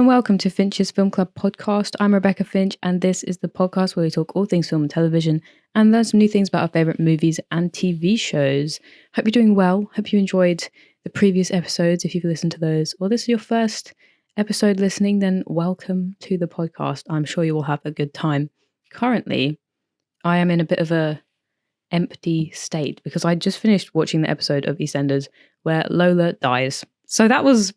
welcome to Finch's Film Club podcast. I'm Rebecca Finch, and this is the podcast where we talk all things film and television and learn some new things about our favourite movies and TV shows. Hope you're doing well. Hope you enjoyed the previous episodes if you've listened to those, or this is your first episode listening, then welcome to the podcast. I'm sure you will have a good time. Currently, I am in a bit of a empty state because I just finished watching the episode of EastEnders where Lola dies. So that was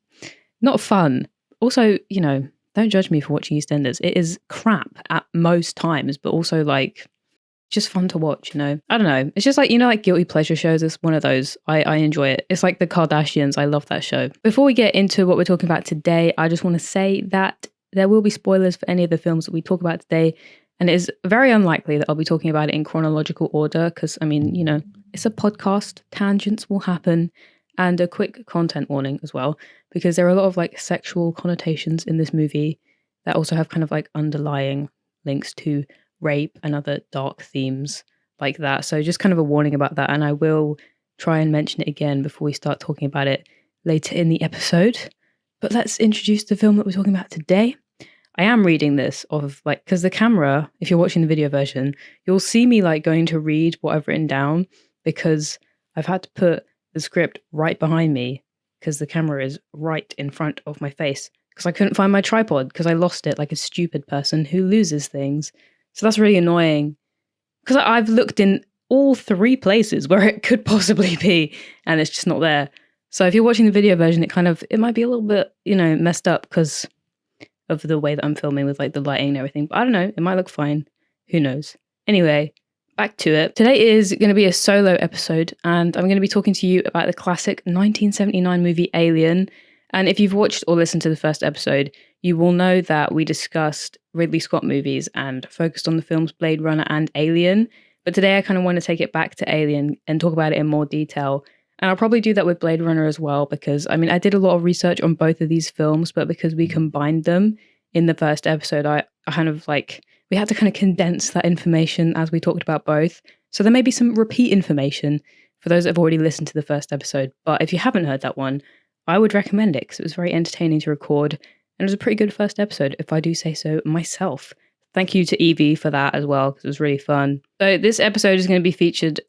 not fun. Also, don't judge me for watching EastEnders. It is crap at most times, but also just fun to watch, I don't know. It's just like guilty pleasure shows. It's one of those. I enjoy it. It's like the Kardashians. I love that show. Before we get into what we're talking about today, I just want to say that there will be spoilers for any of the films that we talk about today. And it is very unlikely that I'll be talking about it in chronological order because, it's a podcast. Tangents will happen. And a quick content warning as well, because there are a lot of sexual connotations in this movie that also have kind of underlying links to rape and other dark themes like that. So just kind of a warning about that. And I will try and mention it again before we start talking about it later in the episode. But let's introduce the film that we're talking about today. I am reading this because the camera, if you're watching the video version, you'll see me going to read what I've written down because I've had to put the script right behind me because the camera is right in front of my face because I couldn't find my tripod because I lost it like a stupid person who loses things. So that's really annoying because I've looked in all three places where it could possibly be and it's just not there. So if you're watching the video version, it might be a little bit, messed up because of the way that I'm filming with the lighting and everything. But I don't know, it might look fine. Who knows? Anyway, back to it. Today is going to be a solo episode and I'm going to be talking to you about the classic 1979 movie Alien. And if you've watched or listened to the first episode, you will know that we discussed Ridley Scott movies and focused on the films Blade Runner and Alien. But today I kind of want to take it back to Alien and talk about it in more detail. And I'll probably do that with Blade Runner as well because, I did a lot of research on both of these films, but because we combined them in the first episode, I kind of we had to kind of condense that information as we talked about both. So there may be some repeat information for those that have already listened to the first episode. But if you haven't heard that one, I would recommend it because it was very entertaining to record. And it was a pretty good first episode, if I do say so myself. Thank you to Evie for that as well, because it was really fun. So this episode is going to be featured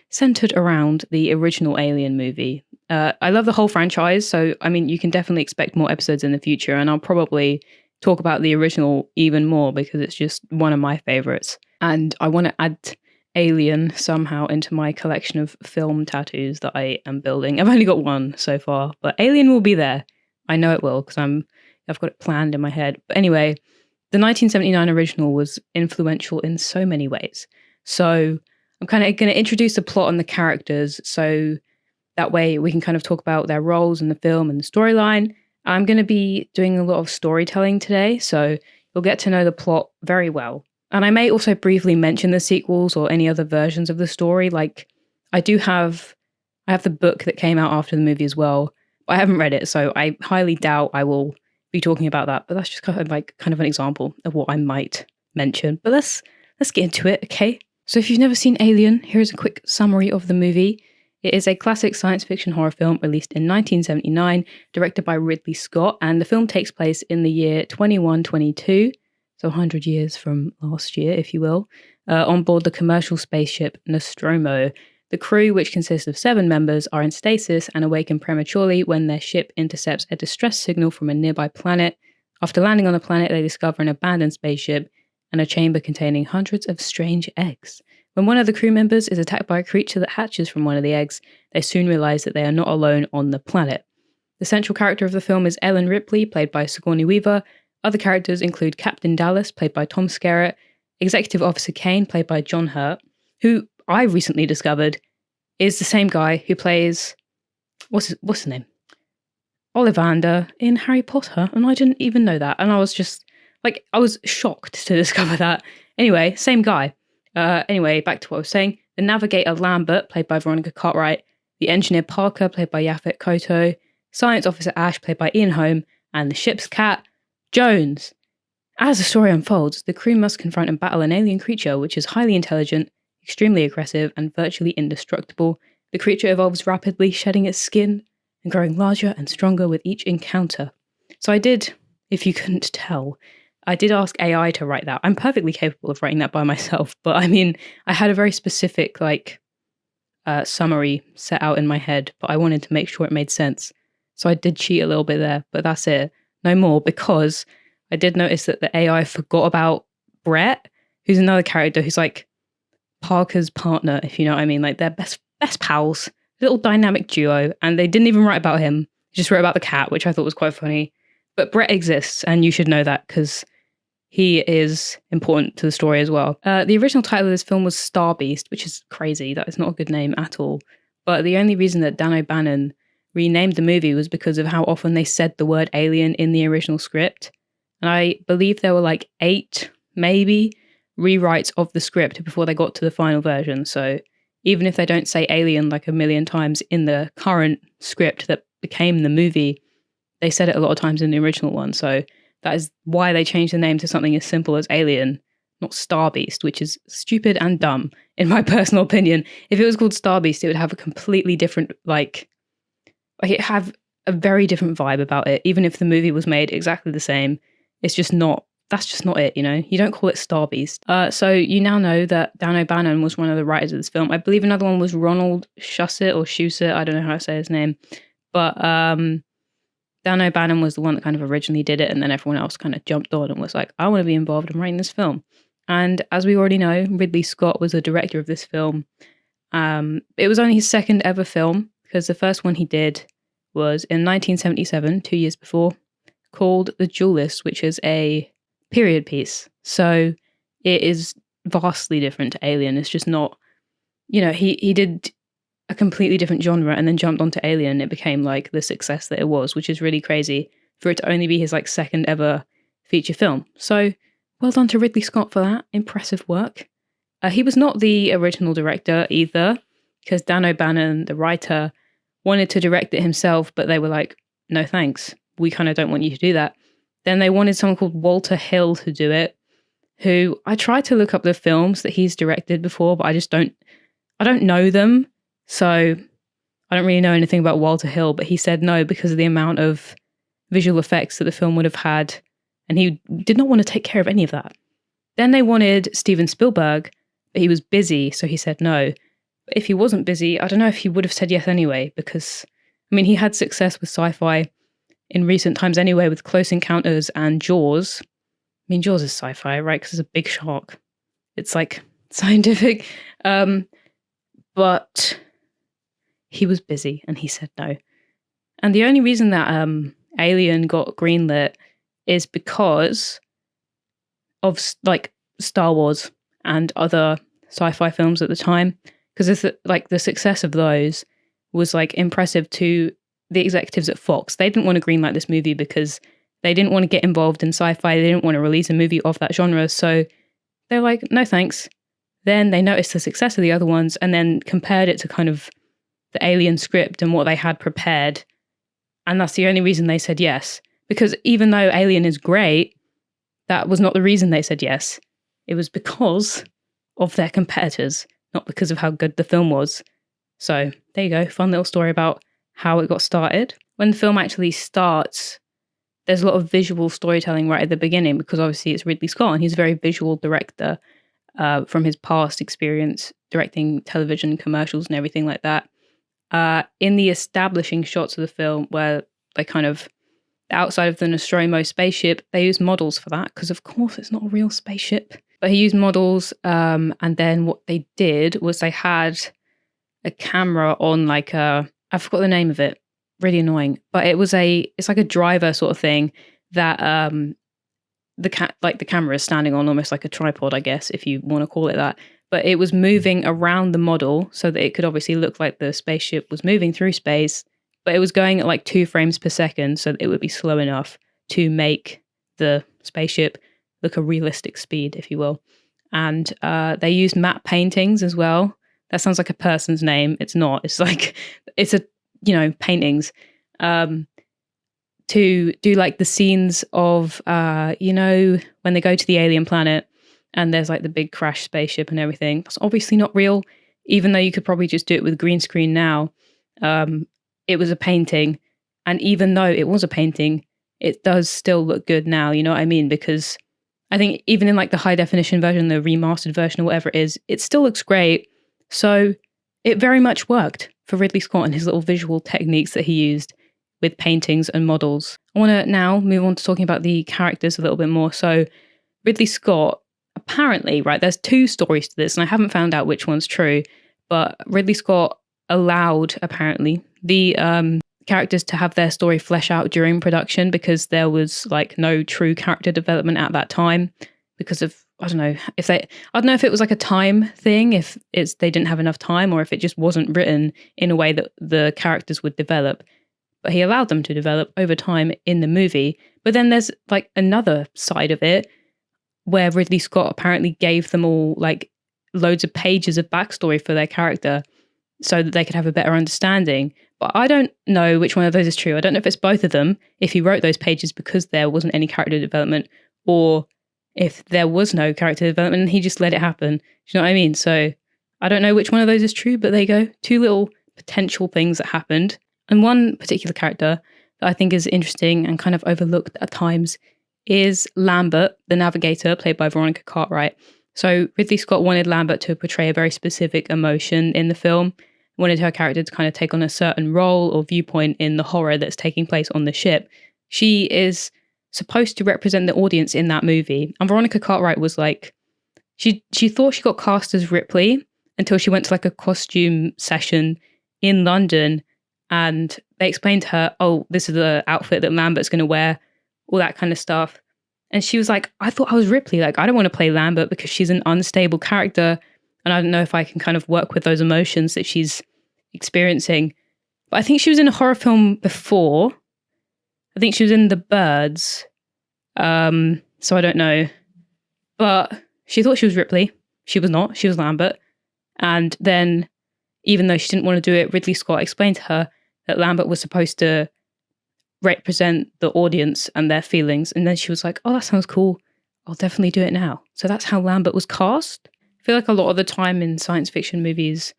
centered around the original Alien movie. I love the whole franchise. So, you can definitely expect more episodes in the future. And I'll probably talk about the original even more because it's just one of my favorites. And I want to add Alien somehow into my collection of film tattoos that I am building. I've only got one so far, but Alien will be there. I know it will because I've got it planned in my head. But anyway, the 1979 original was influential in so many ways. So I'm kind of going to introduce the plot and the characters so that way we can kind of talk about their roles in the film and the storyline. I'm going to be doing a lot of storytelling today, so you'll get to know the plot very well. And I may also briefly mention the sequels or any other versions of the story. I have the book that came out after the movie as well. But I haven't read it, so I highly doubt I will be talking about that. But that's just kind of an example of what I might mention. But let's get into it, okay? So if you've never seen Alien, here's a quick summary of the movie. It is a classic science fiction horror film released in 1979, directed by Ridley Scott, and the film takes place in the year 2122, so 100 years from last year, if you will, on board the commercial spaceship Nostromo. The crew, which consists of 7 members, are in stasis and awaken prematurely when their ship intercepts a distress signal from a nearby planet. After landing on the planet, they discover an abandoned spaceship and a chamber containing hundreds of strange eggs. When one of the crew members is attacked by a creature that hatches from one of the eggs, they soon realize that they are not alone on the planet. The central character of the film is Ellen Ripley, played by Sigourney Weaver. Other characters include Captain Dallas, played by Tom Skerritt, Executive Officer Kane, played by John Hurt, who I recently discovered is the same guy who plays, what's his name? Ollivander in Harry Potter, and I didn't even know that. And I was just, I was shocked to discover that. Anyway, same guy. Anyway, back to what I was saying. The navigator Lambert, played by Veronica Cartwright, the engineer Parker, played by Yaphet Kotto, science officer Ash, played by Ian Holm, and the ship's cat, Jones. As the story unfolds, the crew must confront and battle an alien creature which is highly intelligent, extremely aggressive, and virtually indestructible. The creature evolves rapidly, shedding its skin and growing larger and stronger with each encounter. So I did, if you couldn't tell, I did ask AI to write that. I'm perfectly capable of writing that by myself, but I mean, I had a very specific summary set out in my head, but I wanted to make sure it made sense. So I did cheat a little bit there, but that's it. No more, because I did notice that the AI forgot about Brett, who's another character who's like Parker's partner, if you know what I mean. Like they're best pals, little dynamic duo, and they didn't even write about him. Just wrote about the cat, which I thought was quite funny. But Brett exists, and you should know that because he is important to the story as well. The original title of this film was Star Beast, which is crazy. That is not a good name at all. But the only reason that Dan O'Bannon renamed the movie was because of how often they said the word alien in the original script. And I believe there were like 8, maybe, rewrites of the script before they got to the final version. So even if they don't say alien like a million times in the current script that became the movie, they said it a lot of times in the original one. So that is why they changed the name to something as simple as Alien, not Star Beast, which is stupid and dumb, in my personal opinion. If it was called Star Beast, it would have a completely different, it have a very different vibe about it. Even if the movie was made exactly the same, it's just not, that's just not it, you know? You don't call it Star Beast. So you now know that Dan O'Bannon was one of the writers of this film. I believe another one was Ronald Shusett, I don't know how to say his name. But Dan O'Bannon was the one that kind of originally did it, and then everyone else kind of jumped on and was like, I want to be involved in writing this film. And as we already know, Ridley Scott was the director of this film. It was only his second ever film, because the first one he did was in 1977, 2 years before, called The Duelist, which is a period piece. So it is vastly different to Alien. It's just not, he did a completely different genre and then jumped onto Alien. It became like the success that it was, which is really crazy for it to only be his like second ever feature film. So well done to Ridley Scott for that. Impressive work. He was not the original director either, because Dan O'Bannon, the writer, wanted to direct it himself, but they were like, no thanks, we kind of don't want you to do that. Then they wanted someone called Walter Hill to do it, who I tried to look up the films that he's directed before, but I don't know them. So I don't really know anything about Walter Hill, but he said no because of the amount of visual effects that the film would have had, and he did not want to take care of any of that. Then they wanted Steven Spielberg, but he was busy, so he said no. But if he wasn't busy, I don't know if he would have said yes anyway, because, I mean, he had success with sci-fi in recent times anyway, with Close Encounters and Jaws. I mean, Jaws is sci-fi, right? Because it's a big shark. It's like scientific. But he was busy and he said no. And the only reason that Alien got greenlit is because of like Star Wars and other sci-fi films at the time. Because the success of those was like impressive to the executives at Fox. They didn't want to greenlight this movie because they didn't want to get involved in sci-fi. They didn't want to release a movie of that genre. So they're like, no thanks. Then they noticed the success of the other ones and then compared it to kind of the Alien script and what they had prepared. And that's the only reason they said yes. Because even though Alien is great, that was not the reason they said yes. It was because of their competitors, not because of how good the film was. So there you go. Fun little story about how it got started. When the film actually starts, there's a lot of visual storytelling right at the beginning, because obviously it's Ridley Scott and he's a very visual director from his past experience directing television commercials and everything like that. In the establishing shots of the film, where they kind of outside of the Nostromo spaceship, they use models for that, because of course it's not a real spaceship. But he used models, and then what they did was they had a camera on like I forgot the name of it, really annoying, but it's like a driver sort of thing that the camera is standing on, almost like a tripod, I guess, if you want to call it that. But it was moving around the model so that it could obviously look like the spaceship was moving through space, but it was going at like 2 frames per second, so that it would be slow enough to make the spaceship look a realistic speed, if you will. And they used matte paintings as well. That sounds like a person's name. It's not. It's like, paintings. To do like the scenes of, when they go to the alien planet and there's like the big crash spaceship and everything. That's obviously not real, even though you could probably just do it with green screen now. it was a painting. And even though it was a painting, it does still look good now. You know what I mean? Because I think even in like the high definition version, the remastered version or whatever it is, it still looks great. So it very much worked for Ridley Scott and his little visual techniques that he used with paintings and models. I want to now move on to talking about the characters a little bit more. So Ridley Scott, apparently, right, there's two stories to this, and I haven't found out which one's true, but Ridley Scott allowed, apparently, the characters to have their story flesh out during production because there was like no true character development at that time because of, I don't know if it was like a time thing, if they didn't have enough time, or if it just wasn't written in a way that the characters would develop. But he allowed them to develop over time in the movie. But then there's like another side of it where Ridley Scott apparently gave them all like loads of pages of backstory for their character so that they could have a better understanding. But I don't know which one of those is true. I don't know if it's both of them, if he wrote those pages because there wasn't any character development, or if there was no character development and he just let it happen. Do you know what I mean? So I don't know which one of those is true, but there you go. Two little potential things that happened. And one particular character that I think is interesting and kind of overlooked at times is Lambert, the navigator, played by Veronica Cartwright. So Ridley Scott wanted Lambert to portray a very specific emotion in the film, wanted her character to kind of take on a certain role or viewpoint in the horror that's taking place on the ship. She is supposed to represent the audience in that movie. And Veronica Cartwright was like, she thought she got cast as Ripley until she went to like a costume session in London, and they explained to her, oh, this is the outfit that Lambert's going to wear, all that kind of stuff. And she was like, I thought I was Ripley. Like, I don't want to play Lambert because she's an unstable character. And I don't know if I can kind of work with those emotions that she's experiencing. But I think she was in a horror film before. I think she was in The Birds. So I don't know. But she thought she was Ripley. She was not. She was Lambert. And then, even though she didn't want to do it, Ridley Scott explained to her that Lambert was supposed to represent the audience and their feelings. And then she was like, oh, that sounds cool. I'll definitely do it now. So that's how Lambert was cast. I feel like a lot of the time in science fiction movies,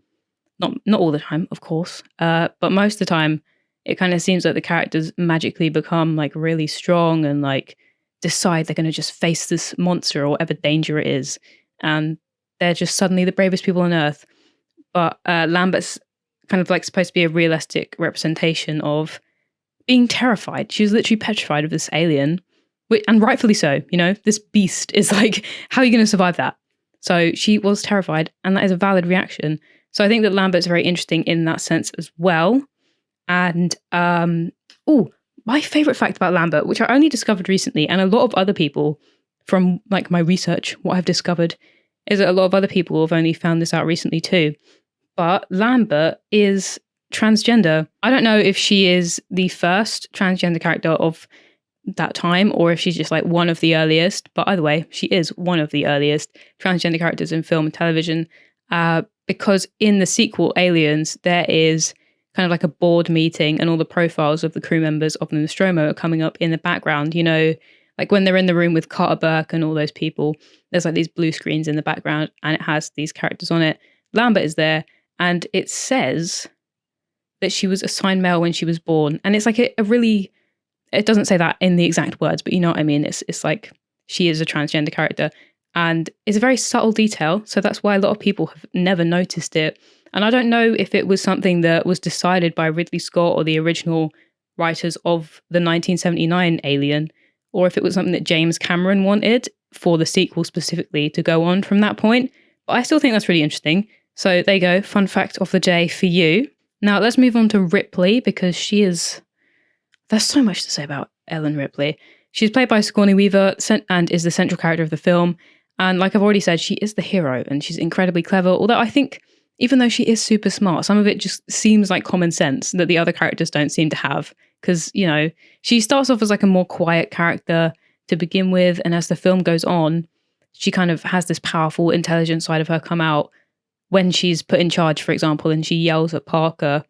not all the time, of course, but most of the time, it kind of seems like the characters magically become like really strong and like decide they're going to just face this monster or whatever danger it is. And they're just suddenly the bravest people on earth. But Lambert's kind of like supposed to be a realistic representation of being terrified. She was literally petrified of this alien, and rightfully so. You know, this beast is like, how are you going to survive that? So she was terrified, and that is a valid reaction. So I think that Lambert's very interesting in that sense as well. And my favorite fact about Lambert, which I only discovered recently, and a lot of other people from like my research, what I've discovered is that a lot of other people have only found this out recently too. But Lambert is transgender. I don't know if she is the first transgender character of that time or if she's just like one of the earliest, but either way, she is one of the earliest transgender characters in film and television, because in the sequel, Aliens, there is kind of like a board meeting and all the profiles of the crew members of the Nostromo are coming up in the background, you know, like when they're in the room with Carter Burke and all those people, there's like these blue screens in the background and it has these characters on it. Lambert is there, and it says that she was assigned male when she was born. And it's like a really, it doesn't say that in the exact words, but you know what I mean? It's like she is a transgender character. And it's a very subtle detail. So that's why a lot of people have never noticed it. And I don't know if it was something that was decided by Ridley Scott or the original writers of the 1979 Alien, or if it was something that James Cameron wanted for the sequel specifically to go on from that point. But I still think that's really interesting. So there you go, fun fact of the day for you. Now let's move on to Ripley, because there's so much to say about Ellen Ripley. She's played by Sigourney Weaver and is the central character of the film. And like I've already said, she is the hero and she's incredibly clever. Although I think even though she is super smart, some of it just seems like common sense that the other characters don't seem to have. Because, you know, she starts off as like a more quiet character to begin with. And as the film goes on, she kind of has this powerful, intelligent side of her come out. When she's put in charge, for example, and she yells at Parker,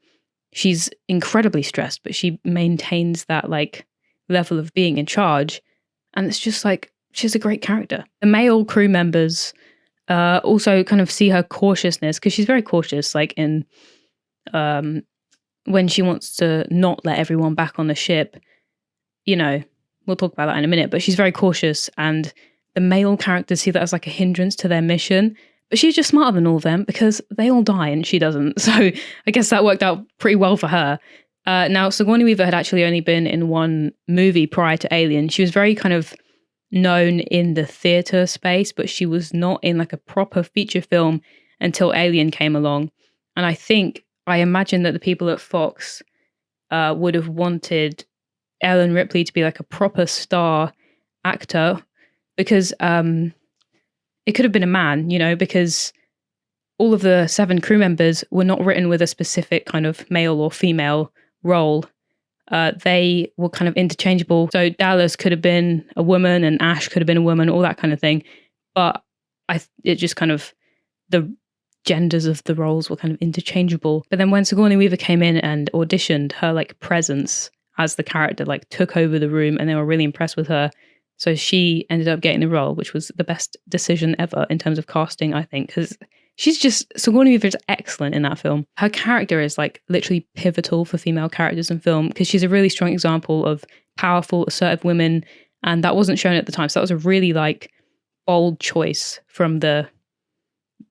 she's incredibly stressed, but she maintains that like level of being in charge. And it's just like, she's a great character. The male crew members also kind of see her cautiousness, because she's very cautious, like in when she wants to not let everyone back on the ship, you know, we'll talk about that in a minute, but she's very cautious, and the male characters see that as like a hindrance to their mission. But she's just smarter than all of them because they all die and she doesn't. So I guess that worked out pretty well for her. Now, Sigourney Weaver had actually only been in one movie prior to Alien. She was very kind of known in the theatre space, but she was not in like a proper feature film until Alien came along. And I imagine that the people at Fox would have wanted Ellen Ripley to be like a proper star actor, because it could have been a man, you know, because all of the 7 crew members were not written with a specific kind of male or female role. They were kind of interchangeable. So Dallas could have been a woman and Ash could have been a woman, all that kind of thing. But it just kind of, the genders of the roles were kind of interchangeable. But then when Sigourney Weaver came in and auditioned, her like presence as the character like took over the room, and they were really impressed with her. So she ended up getting the role, which was the best decision ever in terms of casting, I think, because Sigourney Weaver is excellent in that film. Her character is like literally pivotal for female characters in film, because she's a really strong example of powerful, assertive women, and that wasn't shown at the time. So that was a really like bold choice from the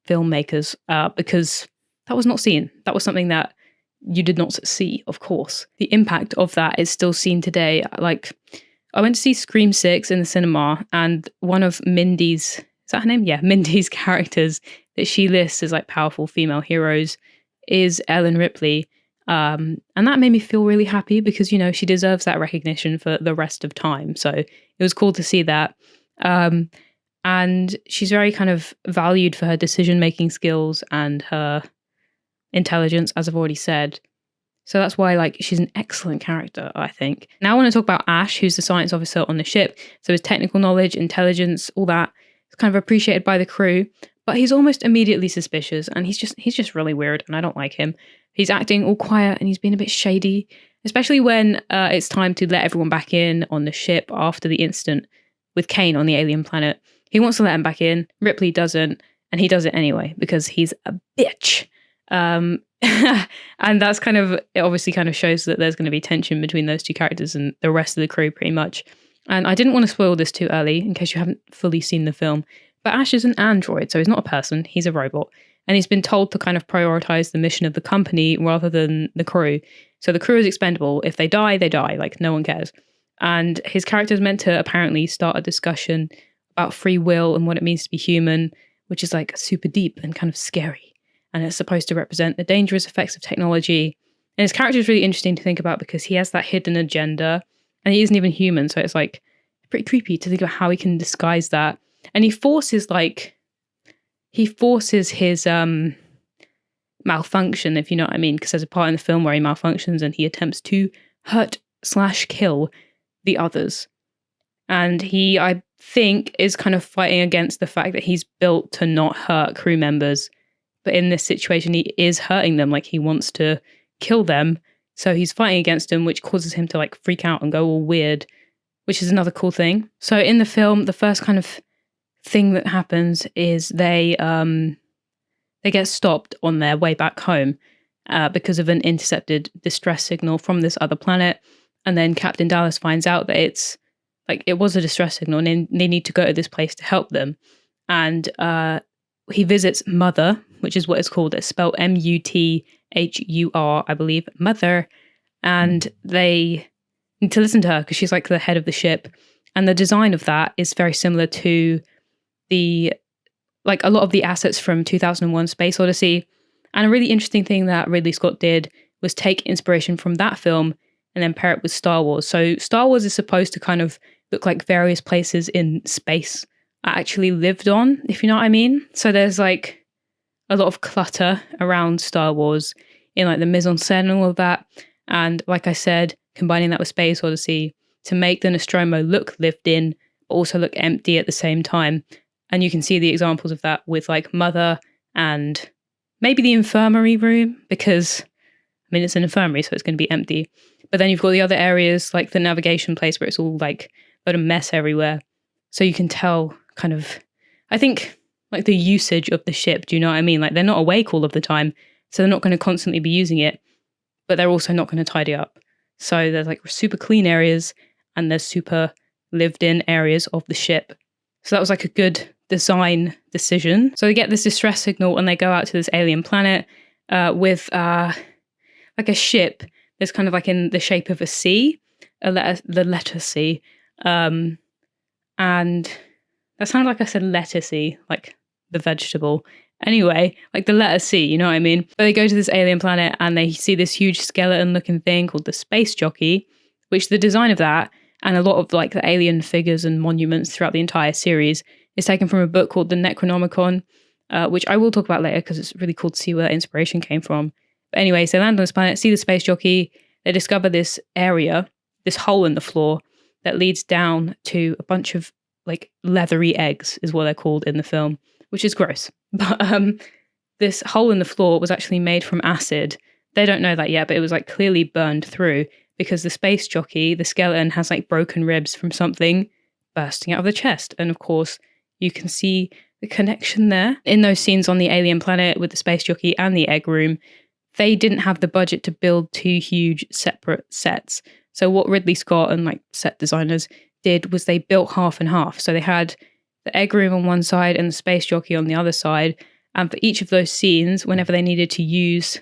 filmmakers, because that was not seen. That was something that you did not see, of course. The impact of that is still seen today. Like, I went to see Scream 6 in the cinema, and one of Mindy's, is that her name? Yeah, Mindy's characters that she lists as like powerful female heroes is Ellen Ripley. And that made me feel really happy because, you know, she deserves that recognition for the rest of time. So it was cool to see that. And she's very kind of valued for her decision-making skills and her intelligence, as I've already said. So that's why, like, she's an excellent character, I think. Now I want to talk about Ash, who's the science officer on the ship. So his technical knowledge, intelligence, all that is kind of appreciated by the crew, but he's almost immediately suspicious, and he's just really weird, and I don't like him. He's acting all quiet, and he's being a bit shady, especially when it's time to let everyone back in on the ship after the incident with Kane on the alien planet. He wants to let him back in. Ripley doesn't, and he does it anyway because he's a bitch. And that's kind of, it obviously kind of shows that there's going to be tension between those two characters and the rest of the crew pretty much. And I didn't want to spoil this too early in case you haven't fully seen the film, but Ash is an android, so he's not a person, he's a robot. And he's been told to kind of prioritize the mission of the company rather than the crew. So the crew is expendable. If they die, like no one cares. And his character is meant to apparently start a discussion about free will and what it means to be human, which is like super deep and kind of scary. And it's supposed to represent the dangerous effects of technology. And his character is really interesting to think about because he has that hidden agenda and he isn't even human. So it's like pretty creepy to think about how he can disguise that. And he forces his malfunction, if you know what I mean, because there's a part in the film where he malfunctions and he attempts to hurt/kill the others. And he, I think, is kind of fighting against the fact that he's built to not hurt crew members. But in this situation, he is hurting them, like he wants to kill them. So he's fighting against them, which causes him to like freak out and go all weird, which is another cool thing. So in the film, the first kind of thing that happens is they get stopped on their way back home because of an intercepted distress signal from this other planet. And then Captain Dallas finds out that it was a distress signal and they need to go to this place to help them. And he visits Mother, which is what it's called. It's spelled Muthur, I believe, Mother. And they need to listen to her because she's like the head of the ship. And the design of that is very similar to a lot of the assets from 2001 Space Odyssey. And a really interesting thing that Ridley Scott did was take inspiration from that film and then pair it with Star Wars. So Star Wars is supposed to kind of look like various places in space are actually lived on, if you know what I mean. So there's like a lot of clutter around Star Wars in like the mise-en-scène and all of that. And like I said, combining that with Space Odyssey to make the Nostromo look lived in, but also look empty at the same time. And you can see the examples of that with like Mother and maybe the infirmary room, because I mean, it's an infirmary, so it's going to be empty. But then you've got the other areas like the navigation place where it's all like a lot of mess everywhere. So you can tell kind of, I think, like the usage of the ship. Do you know what I mean? Like they're not awake all of the time, so they're not going to constantly be using it. but they're also not going to tidy up. So there's like super clean areas and there's super lived in areas of the ship. So that was like a good design decision. So they get this distress signal and they go out to this alien planet with like a ship that's kind of like in the shape of a C, the letter C. And that sounded like I said lettucey, like the vegetable. Anyway, like the letter C, you know what I mean? But they go to this alien planet and they see this huge skeleton looking thing called the space jockey, which the design of that and a lot of like the alien figures and monuments throughout the entire series is taken from a book called the Necronomicon, which I will talk about later because it's really cool to see where that inspiration came from. But anyway, so they land on this planet, see the space jockey, they discover this area, this hole in the floor that leads down to a bunch of like leathery eggs is what they're called in the film, which is gross. But this hole in the floor was actually made from acid. They don't know that yet, but it was like clearly burned through because the space jockey, the skeleton, has like broken ribs from something bursting out of the chest. And of course, you can see the connection there. In those scenes on the alien planet with the space jockey and the egg room, they didn't have the budget to build two huge separate sets. So what Ridley Scott and like set designers did was they built half and half. So they had the egg room on one side and the space jockey on the other side. And for each of those scenes, whenever they needed to use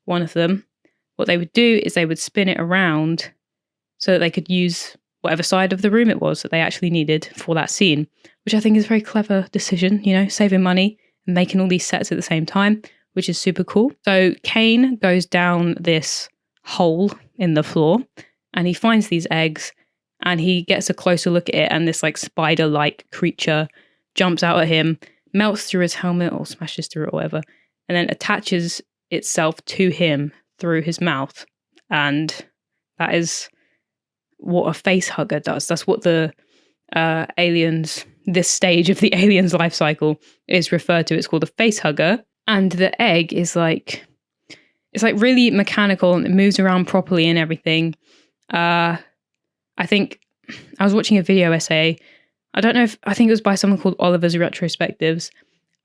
one of them, what they would do is they would spin it around so that they could use whatever side of the room it was that they actually needed for that scene, which I think is a very clever decision, you know, saving money and making all these sets at the same time, which is super cool. So Kane goes down this hole in the floor and he finds these eggs and he gets a closer look at it and this like spider-like creature jumps out at him, melts through his helmet or smashes through it or whatever, and then attaches itself to him through his mouth. And that is what a face hugger does. That's what the aliens, this stage of the alien's life cycle is referred to. It's called a face hugger. And the egg is like, it's like really mechanical and it moves around properly and everything. I think I was watching a video essay. I don't know if, I think it was by someone called Oliver's Retrospectives.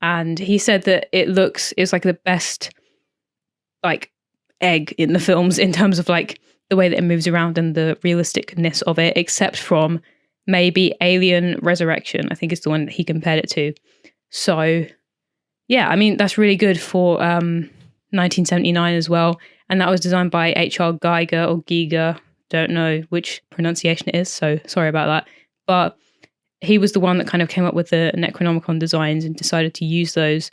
And he said that it's like the best like egg in the films in terms of like the way that it moves around and the realisticness of it, except from maybe Alien Resurrection, I think is the one that he compared it to. So yeah, I mean, that's really good for 1979 as well. And that was designed by H.R. Geiger or Giger. Don't know which pronunciation it is, so sorry about that. But he was the one that kind of came up with the Necronomicon designs and decided to use those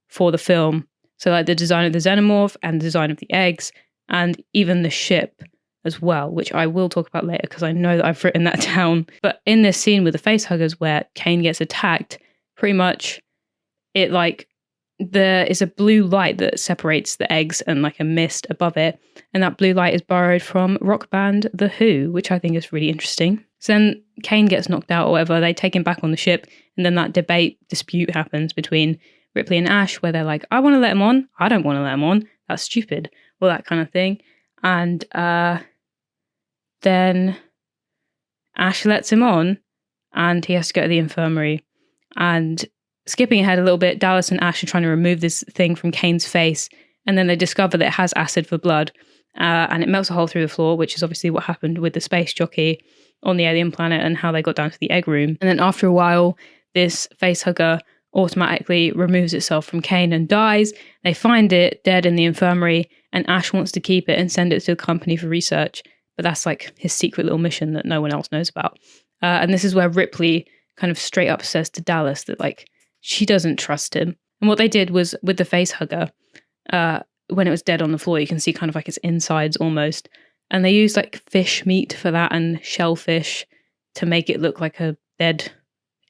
for the film. So like the design of the xenomorph and the design of the eggs and even the ship as well, which I will talk about later because I know that I've written that down. But in this scene with the facehuggers where Kane gets attacked, pretty much it like there is a blue light that separates the eggs and like a mist above it. And that blue light is borrowed from rock band The Who, which I think is really interesting. So then Kane gets knocked out or whatever, they take him back on the ship, and then that dispute happens between Ripley and Ash, where they're like, I want to let him on, I don't want to let him on, that's stupid, all that kind of thing. And then Ash lets him on, and he has to go to the infirmary. And skipping ahead a little bit, Dallas and Ash are trying to remove this thing from Kane's face, and then they discover that it has acid for blood, and it melts a hole through the floor, which is obviously what happened with the space jockey on the alien planet and how they got down to the egg room. And then after a while, this facehugger automatically removes itself from Kane and dies. They find it dead in the infirmary, and Ash wants to keep it and send it to the company for research, but that's like his secret little mission that no one else knows about. And this is where Ripley kind of straight up says to Dallas that like she doesn't trust him. And what they did was with the facehugger, when it was dead on the floor, you can see kind of like its insides almost. And they used like fish meat for that and shellfish to make it look like a dead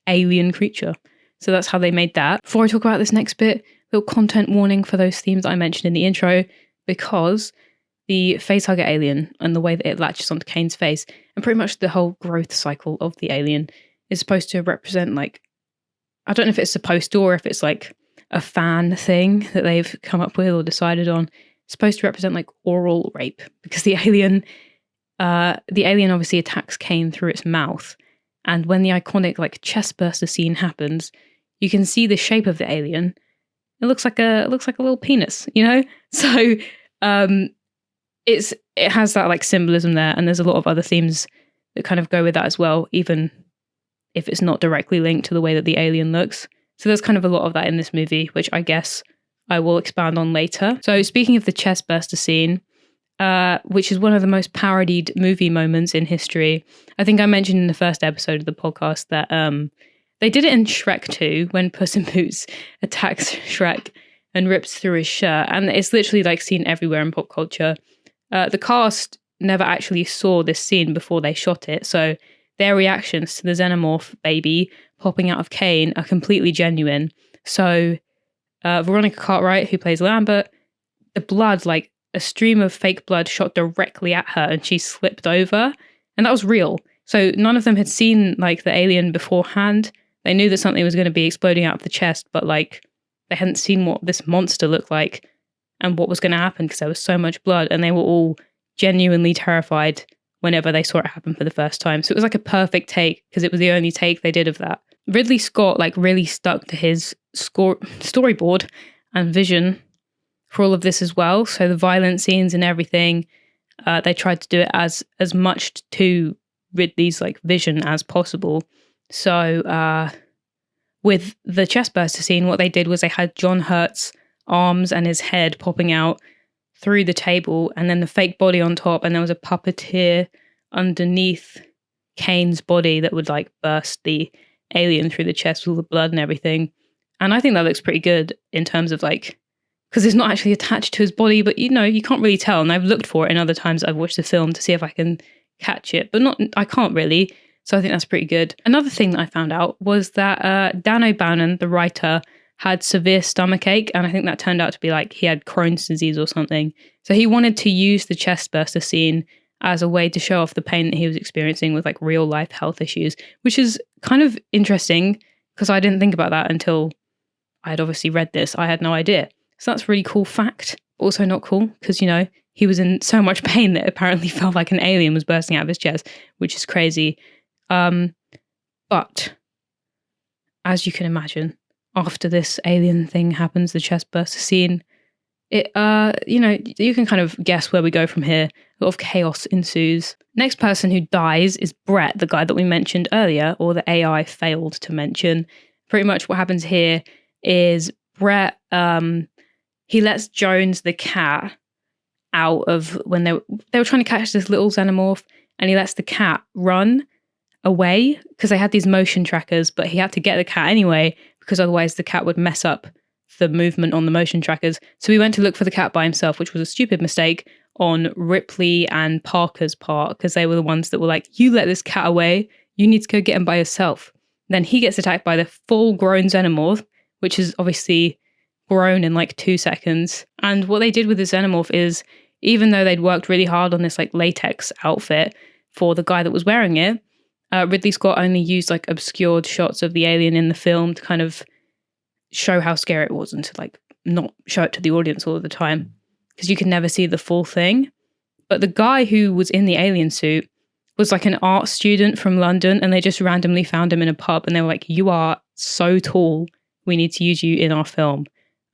alien creature. So that's how they made that. Before I talk about this next bit, little content warning for those themes that I mentioned in the intro, because the facehugger alien and the way that it latches onto Kane's face and pretty much the whole growth cycle of the alien is supposed to represent like, I don't know if it's supposed to or if it's like a fan thing that they've come up with or decided on. It's supposed to represent like oral rape because the alien obviously attacks Kane through its mouth. And when the iconic like chest burster scene happens, you can see the shape of the alien. It looks like a little penis, you know? So it has that like symbolism there, and there's a lot of other themes that kind of go with that as well, even if it's not directly linked to the way that the alien looks. So there's kind of a lot of that in this movie, which I guess I will expand on later. So speaking of the chest burster scene, which is one of the most parodied movie moments in history. I think I mentioned in the first episode of the podcast that they did it in Shrek 2 when Puss in Boots attacks Shrek and rips through his shirt. And it's literally like seen everywhere in pop culture. The cast never actually saw this scene before they shot it. So their reactions to the xenomorph baby popping out of Kane are completely genuine. So Veronica Cartwright, who plays Lambert, the blood, like a stream of fake blood shot directly at her and she slipped over. And that was real. So none of them had seen like the alien beforehand. They knew that something was going to be exploding out of the chest, but like they hadn't seen what this monster looked like and what was going to happen because there was so much blood, and they were all genuinely terrified whenever they saw it happen for the first time. So it was like a perfect take because it was the only take they did of that. Ridley Scott like really stuck to his storyboard and vision for all of this as well. So the violent scenes and everything, they tried to do it as much to Ridley's like vision as possible. So with the chestburster scene, what they did was they had John Hurt's arms and his head popping out through the table, and then the fake body on top, and there was a puppeteer underneath Kane's body that would like burst the alien through the chest with all the blood and everything. And I think that looks pretty good in terms of like, because it's not actually attached to his body, but you know, you can't really tell. And I've looked for it in other times I've watched the film to see if I can catch it, but I can't really. So I think that's pretty good. Another thing that I found out was that Dan O'Bannon, the writer, had severe stomachache, and I think that turned out to be like he had Crohn's disease or something. So he wanted to use the chestburster scene as a way to show off the pain that he was experiencing with like real life health issues, which is kind of interesting because I didn't think about that until I had obviously read this. I had no idea. So that's a really cool fact. Also not cool because, you know, he was in so much pain that apparently felt like an alien was bursting out of his chest, which is crazy. But as you can imagine, after this alien thing happens, the chestburster scene, it you know, you can kind of guess where we go from here. A lot of chaos ensues. Next person who dies is Brett, the guy that we mentioned earlier, or the AI failed to mention. Pretty much what happens here is Brett, he lets Jones the cat out of when they were trying to catch this little xenomorph, and he lets the cat run away because they had these motion trackers, but he had to get the cat anyway because otherwise the cat would mess up the movement on the motion trackers. So he went to look for the cat by himself, which was a stupid mistake on Ripley and Parker's part because they were the ones that were like, you let this cat away, you need to go get him by yourself. Then he gets attacked by the full-grown xenomorph, which is obviously grown in like 2 seconds. And what they did with the xenomorph is, even though they'd worked really hard on this like latex outfit for the guy that was wearing it, Ridley Scott only used like obscured shots of the alien in the film to kind of show how scary it was and to like not show it to the audience all the time because you can never see the full thing. But the guy who was in the alien suit was like an art student from London, and they just randomly found him in a pub and they were like, you are so tall, we need to use you in our film.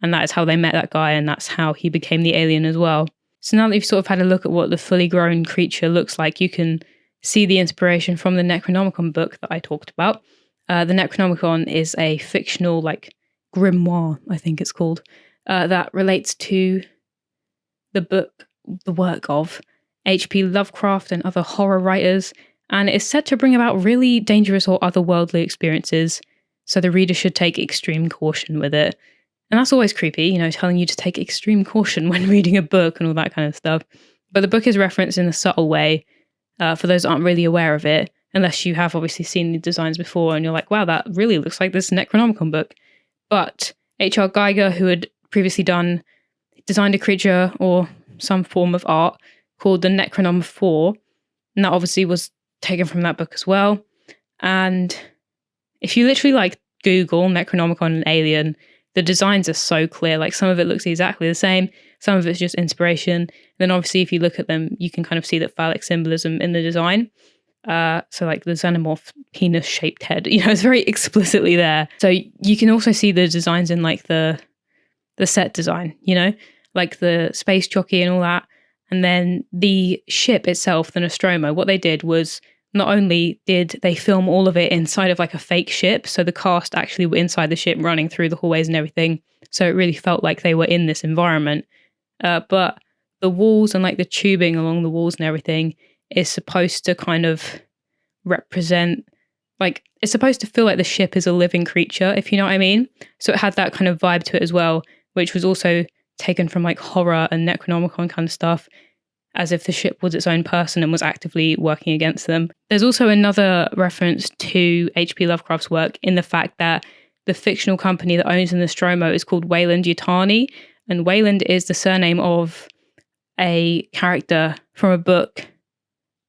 And that is how they met that guy, and that's how he became the alien as well. So now that you've sort of had a look at what the fully grown creature looks like, you can see the inspiration from the Necronomicon book that I talked about. The Necronomicon is a fictional, like, grimoire, I think it's called, that relates to the work of H.P. Lovecraft and other horror writers, and it is said to bring about really dangerous or otherworldly experiences, so the reader should take extreme caution with it. And that's always creepy, you know, telling you to take extreme caution when reading a book and all that kind of stuff. But the book is referenced in a subtle way, for those that aren't really aware of it, unless you have obviously seen the designs before and you're like, wow, that really looks like this Necronomicon book. But H.R. Geiger, who had previously designed a creature or some form of art called the Necronom 4, and that obviously was taken from that book as well. And if you literally like Google Necronomicon and Alien, the designs are so clear. Like some of it looks exactly the same, some of it's just inspiration. And then obviously if you look at them, you can kind of see that phallic symbolism in the design. So like the xenomorph penis shaped head, you know, it's very explicitly there. So you can also see the designs in like the set design, you know, like the space jockey and all that. And then the ship itself, the Nostromo, what they did was not only did they film all of it inside of like a fake ship, so the cast actually were inside the ship running through the hallways and everything, so it really felt like they were in this environment. But the walls and like the tubing along the walls and everything is supposed to kind of represent, like, it's supposed to feel like the ship is a living creature, if you know what I mean. So it had that kind of vibe to it as well, which was also taken from like horror and Necronomicon kind of stuff, as if the ship was its own person and was actively working against them. There's also another reference to H.P. Lovecraft's work in the fact that the fictional company that owns the Nostromo is called Weyland-Yutani, and Weyland is the surname of a character from a book,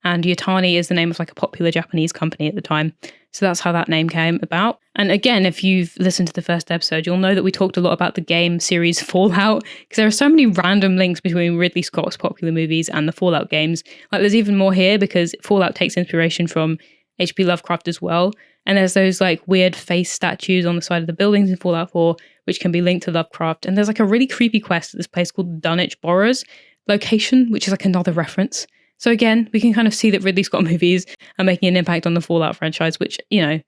and Yutani is the name of like a popular Japanese company at the time. So that's how that name came about. And again, if you've listened to the first episode, you'll know that we talked a lot about the game series Fallout, because there are so many random links between Ridley Scott's popular movies and the Fallout games. Like there's even more here because Fallout takes inspiration from H.P. Lovecraft as well. And there's those like weird face statues on the side of the buildings in Fallout 4, which can be linked to Lovecraft. And there's like a really creepy quest at this place called Dunwich Borers location, which is like another reference. So again, we can kind of see that Ridley Scott movies are making an impact on the Fallout franchise, which, you know,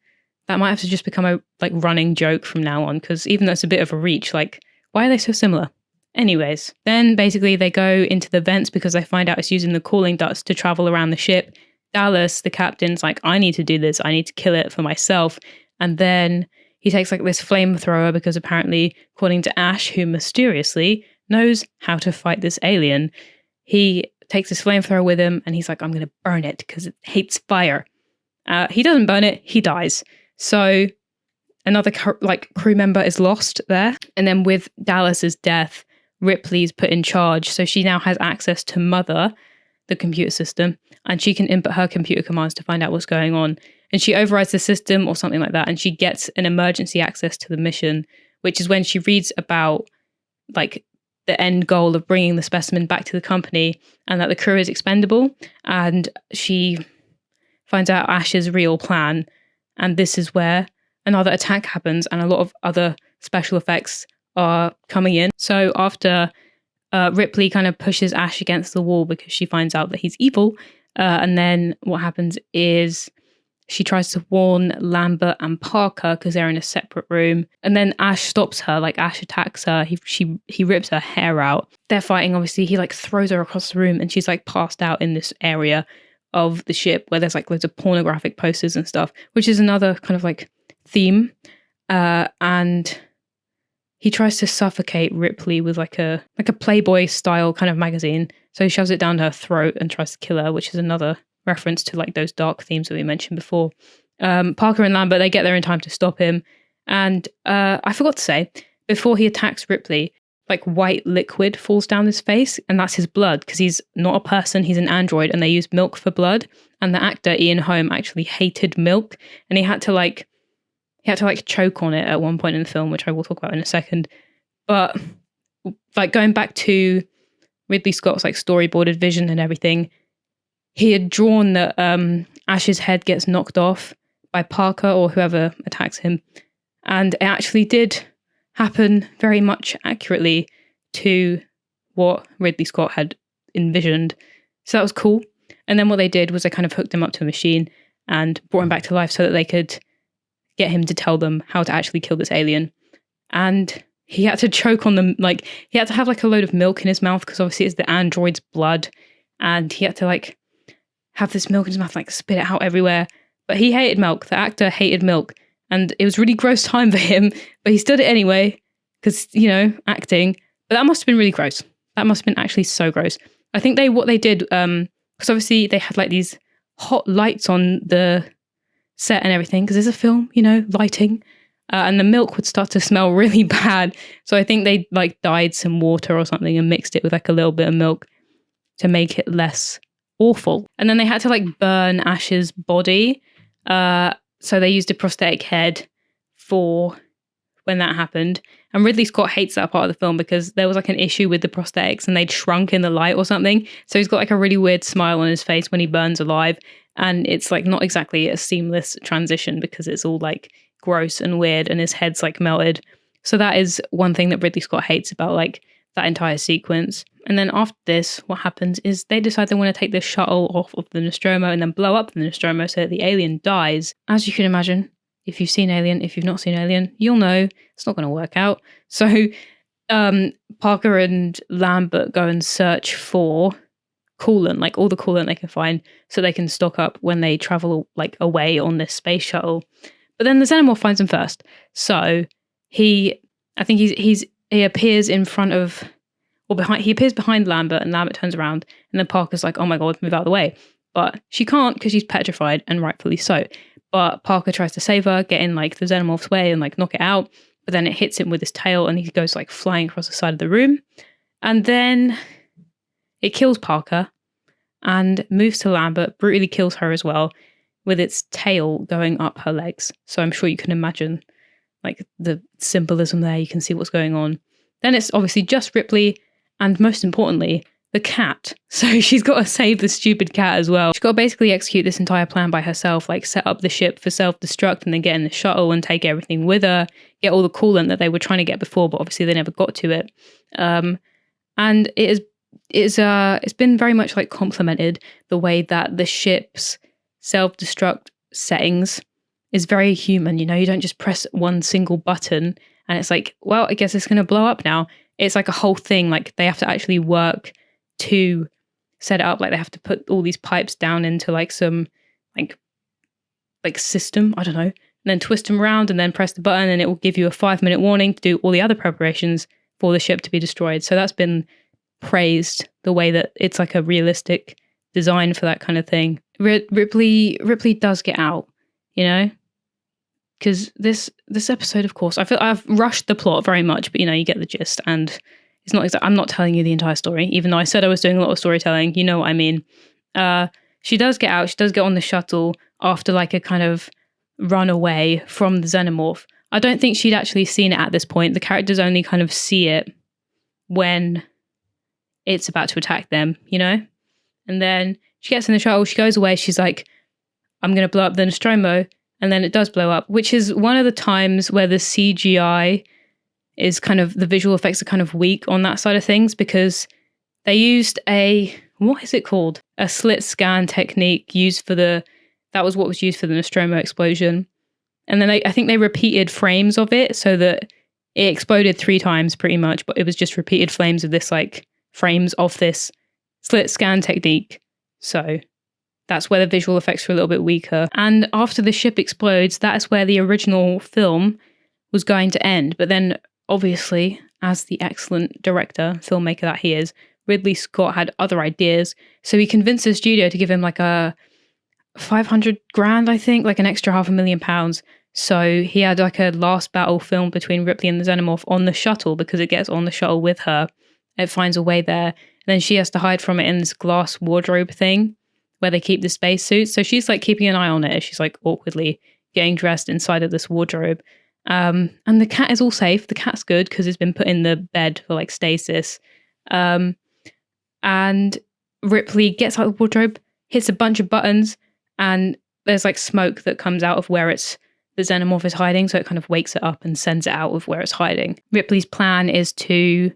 that might have to just become a like running joke from now on, because even though it's a bit of a reach, like, why are they so similar? Anyways, then basically they go into the vents because they find out it's using the cooling ducts to travel around the ship. Dallas, the captain's like, I need to do this. I need to kill it for myself. And then he takes like this flamethrower because apparently, according to Ash, who mysteriously knows how to fight this alien, he takes his flamethrower with him and he's like, I'm going to burn it because it hates fire. He doesn't burn it, he dies. So another crew member is lost there. And then with Dallas's death, Ripley's put in charge. So she now has access to Mother, the computer system, and she can input her computer commands to find out what's going on. And she overrides the system or something like that. And she gets an emergency access to the mission, which is when she reads about like the end goal of bringing the specimen back to the company and that the crew is expendable. And she finds out Ash's real plan. And this is where another attack happens and a lot of other special effects are coming in. So after Ripley kind of pushes Ash against the wall because she finds out that he's evil. And then what happens is she tries to warn Lambert and Parker because they're in a separate room. And then Ash stops her, like Ash attacks her. He rips her hair out. They're fighting, obviously. He like throws her across the room and she's like passed out in this area of the ship where there's like loads of pornographic posters and stuff, which is another kind of like theme. And he tries to suffocate Ripley with like a Playboy style kind of magazine. So he shoves it down her throat and tries to kill her, which is another reference to like those dark themes that we mentioned before. Parker and Lambert, they get there in time to stop him. And I forgot to say, before he attacks Ripley, like white liquid falls down his face, and that's his blood, because he's not a person, he's an android, and they use milk for blood. And the actor Ian Holm actually hated milk, and he had to choke on it at one point in the film, which I will talk about in a second. But like going back to Ridley Scott's like storyboarded vision and everything, he had drawn that Ash's head gets knocked off by Parker or whoever attacks him. And it actually did happen very much accurately to what Ridley Scott had envisioned. So that was cool. And then what they did was they kind of hooked him up to a machine and brought him back to life so that they could get him to tell them how to actually kill this alien. And he had to choke on them, like he had to have like a load of milk in his mouth because obviously it's the android's blood, and he had to like have this milk in his mouth, like spit it out everywhere. But he hated milk. The actor hated milk, and it was really gross time for him, but he stood it anyway because, you know, acting. But that must have been really gross. That must have been actually so gross. I think what they did, because obviously they had like these hot lights on the set and everything, because there's a film, you know, lighting, and the milk would start to smell really bad. So I think they like dyed some water or something and mixed it with like a little bit of milk to make it less awful. And then they had to like burn Ash's body. So they used a prosthetic head for when that happened. And Ridley Scott hates that part of the film because there was like an issue with the prosthetics and they'd shrunk in the light or something. So he's got like a really weird smile on his face when he burns alive. And it's like not exactly a seamless transition because it's all like gross and weird and his head's like melted. So that is one thing that Ridley Scott hates about like that entire sequence. And then after this, what happens is they decide they want to take the shuttle off of the Nostromo and then blow up the Nostromo so that the alien dies. As you can imagine, if you've seen Alien, if you've not seen Alien, you'll know it's not going to work out. So Parker and Lambert go and search for coolant, like all the coolant they can find, so they can stock up when they travel like away on this space shuttle. But then the Xenomorph finds them first. So he appears in front of, or behind, he appears behind Lambert, and Lambert turns around, and then Parker's like, oh my god, move out of the way. But she can't because she's petrified, and rightfully so. But Parker tries to save her, get in like the Xenomorph's way and like knock it out. But then it hits him with his tail and he goes like flying across the side of the room. And then it kills Parker and moves to Lambert, brutally kills her as well, with its tail going up her legs. So I'm sure you can imagine like the symbolism there. You can see what's going on. Then it's obviously just Ripley and, most importantly, the cat. So she's got to save the stupid cat as well. She's got to basically execute this entire plan by herself, like set up the ship for self-destruct and then get in the shuttle and take everything with her, get all the coolant that they were trying to get before, but obviously they never got to it. And it's been very much like complemented, the way that the ship's self-destruct settings is very human. You know, you don't just press one single button and it's like, well, I guess it's going to blow up now. It's like a whole thing. Like they have to actually work to set it up. Like they have to put all these pipes down into like some like system, I don't know, and then twist them around and then press the button and it will give you a 5-minute warning to do all the other preparations for the ship to be destroyed. So that's been praised, the way that it's like a realistic design for that kind of thing. Ripley does get out, you know, because this episode, of course, I feel I've rushed the plot very much, but you know, you get the gist. And it's not I'm not telling you the entire story, even though I said I was doing a lot of storytelling. You know what I mean. She does get out. She does get on the shuttle after like a kind of run away from the Xenomorph. I don't think she'd actually seen it at this point. The characters only kind of see it when it's about to attack them, you know? And then she gets in the shuttle, she goes away, she's like, I'm going to blow up the Nostromo. And then it does blow up, which is one of the times where the CGI is kind of, the visual effects are kind of weak on that side of things, because they used what is it called? A slit scan technique used for that was what was used for the Nostromo explosion. And then I think they repeated frames of it so that it exploded 3 times pretty much, but it was just repeated frames of this, like frames of this slit scan technique. So that's where the visual effects are a little bit weaker. And after the ship explodes, that is where the original film was going to end. But then, obviously, as the excellent director, filmmaker that he is, Ridley Scott had other ideas. So he convinced the studio to give him like a 500 grand, I think, like an extra £500,000. So he had like a last battle film between Ripley and the Xenomorph on the shuttle, because it gets on the shuttle with her. It finds a way there. And then she has to hide from it in this glass wardrobe thing where they keep the spacesuits. So she's like keeping an eye on it. She's like awkwardly getting dressed inside of this wardrobe. And the cat is all safe. The cat's good because it's been put in the bed for like stasis. And Ripley gets out of the wardrobe, hits a bunch of buttons, and there's like smoke that comes out of where the Xenomorph is hiding. So it kind of wakes it up and sends it out of where it's hiding. Ripley's plan is to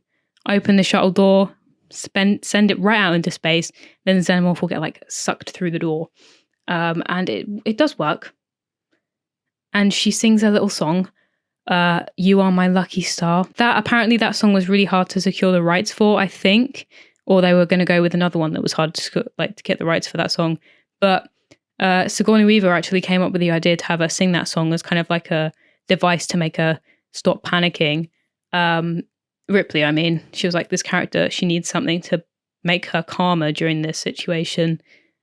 open the shuttle door, send it right out into space, then the Xenomorph will get like sucked through the door. And it does work. And she sings a little song, You Are My Lucky Star. That song was really hard to secure the rights for, I think, or they were going to go with another one that was hard to get the rights for that song. But Sigourney Weaver actually came up with the idea to have her sing that song as kind of like a device to make her stop panicking. Ripley, I mean, she was like, this character, she needs something to make her calmer during this situation.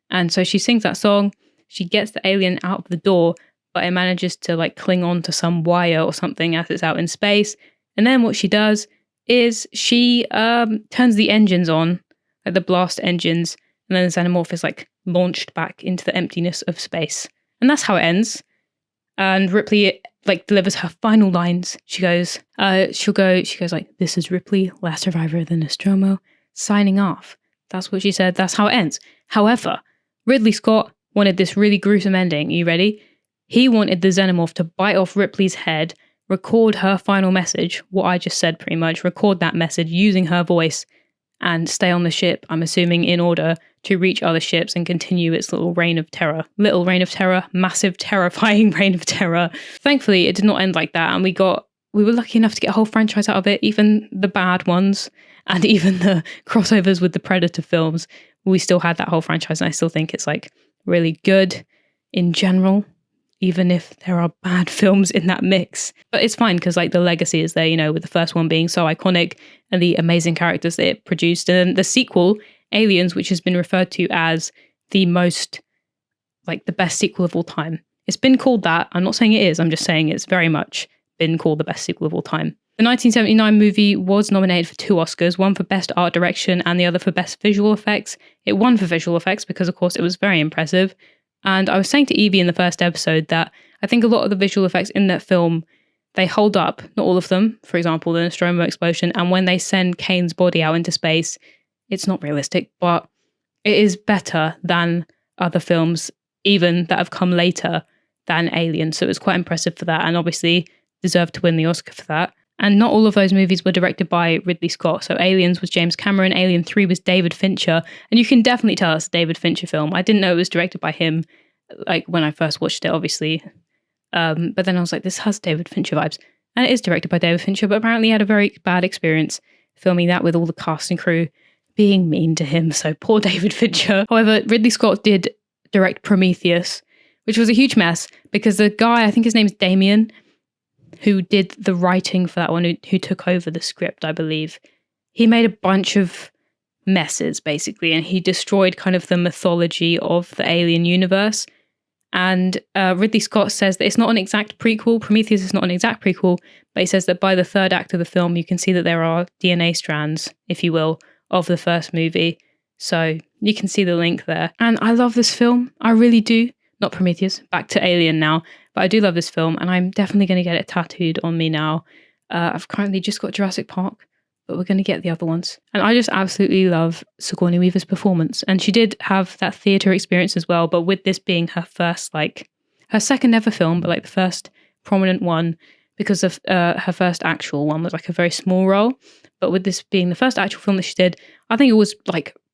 And so she sings that song, she gets the alien out of the door, but it manages to like cling on to some wire or something as it's out in space. And then what she does is she turns the engines on, like the blast engines, and then the Xenomorph is like launched back into the emptiness of space. And that's how it ends. And Ripley like delivers her final lines. She goes like, this is Ripley, last survivor of the Nostromo, signing off. That's what she said. That's how it ends. However, Ridley Scott wanted this really gruesome ending. Are you ready? He wanted the Xenomorph to bite off Ripley's head, record her final message, what I just said pretty much, record that message using her voice and stay on the ship, I'm assuming, in order to reach other ships and continue its little reign of terror. Little reign of terror, massive, terrifying reign of terror. Thankfully, it did not end like that, and we were lucky enough to get a whole franchise out of it, even the bad ones, and even the crossovers with the Predator films. We still had that whole franchise, and I still think it's like really good in general, even if there are bad films in that mix. But it's fine because like the legacy is there, you know, with the first one being so iconic and the amazing characters that it produced. And then the sequel, Aliens, which has been referred to as the best sequel of all time. It's been called that. I'm not saying it is, I'm just saying it's very much been called the best sequel of all time. The 1979 movie was nominated for 2 Oscars, one for Best Art Direction and the other for Best Visual Effects. It won for visual effects because, of course, it was very impressive. And I was saying to Evie in the first episode that I think a lot of the visual effects in that film, they hold up. Not all of them. For example, the Nostromo explosion. And when they send Kane's body out into space, it's not realistic, but it is better than other films, even that have come later than Alien. So it was quite impressive for that, and obviously deserved to win the Oscar for that. And not all of those movies were directed by Ridley Scott. So Aliens was James Cameron, Alien 3 was David Fincher. And you can definitely tell it's a David Fincher film. I didn't know it was directed by him, like when I first watched it, obviously. But then I was like, this has David Fincher vibes. And it is directed by David Fincher, but apparently he had a very bad experience filming that with all the cast and crew being mean to him. So poor David Fincher. However, Ridley Scott did direct Prometheus, which was a huge mess because the guy, I think his name's Damien, who did the writing for that one, who took over the script, I believe, he made a bunch of messes, basically, and he destroyed kind of the mythology of the Alien universe. And Ridley Scott says that it's not an exact prequel. Prometheus is not an exact prequel, but he says that by the third act of the film, you can see that there are DNA strands, if you will, of the first movie. So you can see the link there. And I love this film. I really do. Not Prometheus, back to Alien now. But I do love this film, and I'm definitely going to get it tattooed on me now. I've currently just got Jurassic Park, but we're going to get the other ones. And I just absolutely love Sigourney Weaver's performance. And she did have that theatre experience as well, but with this being her first, her second ever film, but the first prominent one, because of her first actual one was a very small role. But with this being the first actual film that she did, I think it was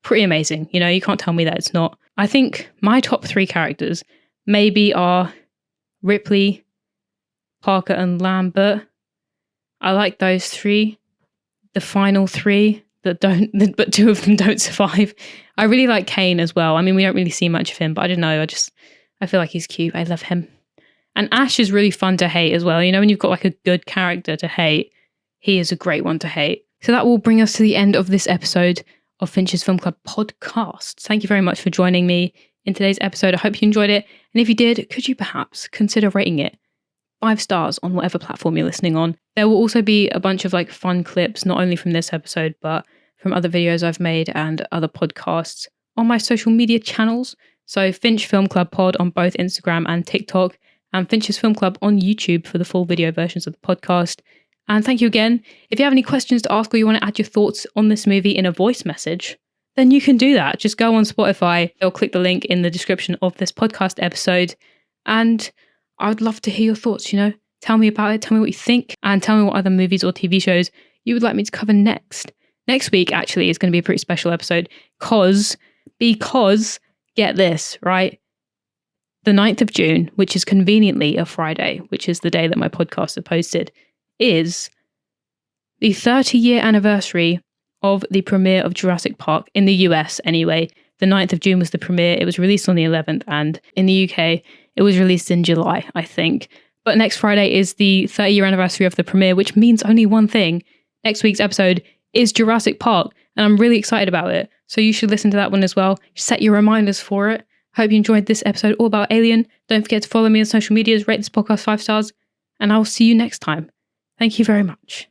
pretty amazing. You know, you can't tell me that it's not. I think my top 3 characters maybe are Ripley, Parker, and Lambert. I like those 3. The final 3 that don't, but 2 of them don't survive. I really like Kane as well. I mean, we don't really see much of him, but I don't know. I feel like he's cute. I love him. And Ash is really fun to hate as well. You know, when you've got a good character to hate, he is a great one to hate. So that will bring us to the end of this episode of Finch's Film Club podcast. Thank you very much for joining me in today's episode. I hope you enjoyed it. And if you did, could you perhaps consider rating it 5 stars on whatever platform you're listening on? There will also be a bunch of fun clips, not only from this episode, but from other videos I've made and other podcasts on my social media channels. So Finch Film Club Pod on both Instagram and TikTok, and Finch's Film Club on YouTube for the full video versions of the podcast. And thank you again. If you have any questions to ask or you want to add your thoughts on this movie in a voice message, then you can do that. Just go on Spotify or click the link in the description of this podcast episode. And I would love to hear your thoughts, you know. Tell me about it, tell me what you think, and tell me what other movies or TV shows you would like me to cover next. Next week, actually, is going to be a pretty special episode because, get this, right? The 9th of June, which is conveniently a Friday, which is the day that my podcasts are posted, is the 30-year anniversary of the premiere of Jurassic Park, in the US anyway. The 9th of June was the premiere. It was released on the 11th, and in the UK, it was released in July, I think. But next Friday is the 30-year anniversary of the premiere, which means only one thing. Next week's episode is Jurassic Park, and I'm really excited about it. So you should listen to that one as well. Set your reminders for it. Hope you enjoyed this episode all about Alien. Don't forget to follow me on social medias, rate this podcast 5 stars, and I'll see you next time. Thank you very much.